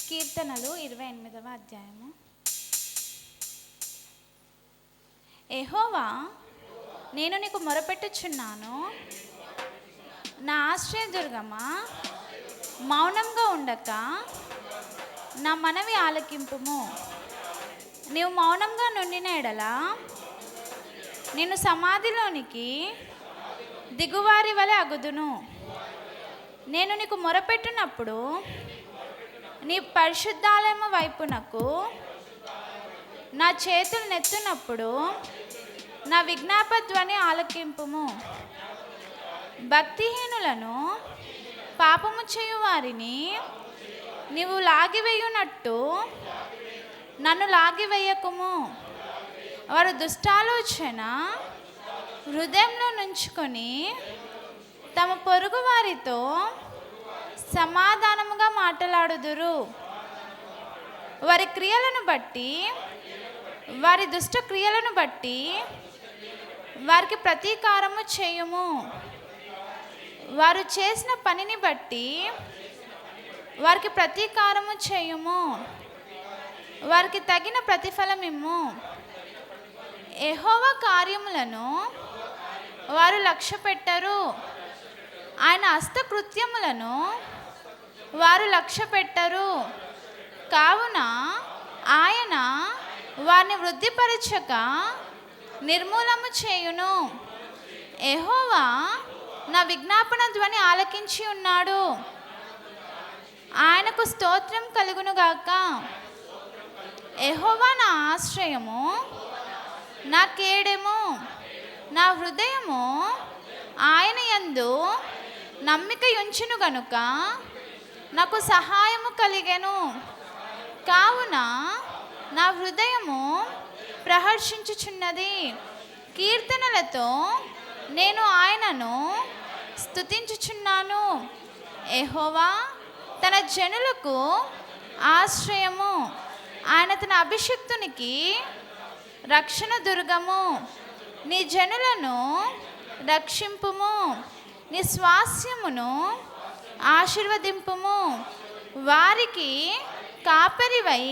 కీర్తనలు 28వ అధ్యాయము. యెహోవా, నేను నీకు మొరపెట్టుచున్నాను, నా ఆశ్రయదుర్గమా, మౌనంగా ఉండక నా మనవి ఆలకింపుము. నీవు మౌనంగా నుండిన ఎడల నేను సమాధిలోనికి దిగువారి వలె అగుదును. నేను నీకు మొరపెట్టినప్పుడు నీ పరిశుద్ధాలయము వైపునకు నా చేతులు నెత్తునప్పుడు నా విజ్ఞాపధ్వని ఆలకింపుము. భక్తిహీనులను, పాపము చేయు వారిని నీవు లాగివేయునట్టు నన్ను లాగివేయకుము. వారు దుష్టాలోచన హృదయంలో నుంచుకొని తమ పొరుగు వారితో సమాధానముగా మాట్లాడుదురు. వారి క్రియలను బట్టి, వారి దుష్ట క్రియలను బట్టి వారికి ప్రతీకారము చేయుము. వారు చేసిన పనిని బట్టి వారికి ప్రతీకారము చేయుము. వారికి తగిన ప్రతిఫలమిమ్ము. యెహోవా కార్యములను వారు లక్ష్యపెట్టరు, ఆయన హస్తకృత్యములను వారు లక్ష్యపెట్టరు. కావున ఆయన వారిని వృద్ధిపరచక నిర్మూలము చేయును. యెహోవా నా విజ్ఞాపన ధ్వని ఆలకించి ఉన్నాడు. ఆయనకు స్తోత్రం కలుగునుగాక. యెహోవా నా ఆశ్రయము, నా కేడెము, నా హృదయము ఆయన యందు నమ్మిక ఉంచును గనుక నాకు సహాయము కలిగెను. కావున నా హృదయము ప్రహర్షించుచున్నది. కీర్తనలతో నేను ఆయనను స్తుతించుచున్నాను. యెహోవా తన జనులకు ఆశ్రయము, ఆయన తన అభిషిక్తునికి రక్షణ దుర్గము. నీ జనులను రక్షింపుము, నీ స్వాస్యమును ఆశీర్వదింపుము. వారికి కాపరివై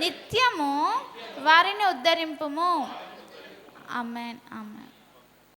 నిత్యము వారిని ఉద్ధరింపుము. ఆమేన్, ఆమేన్.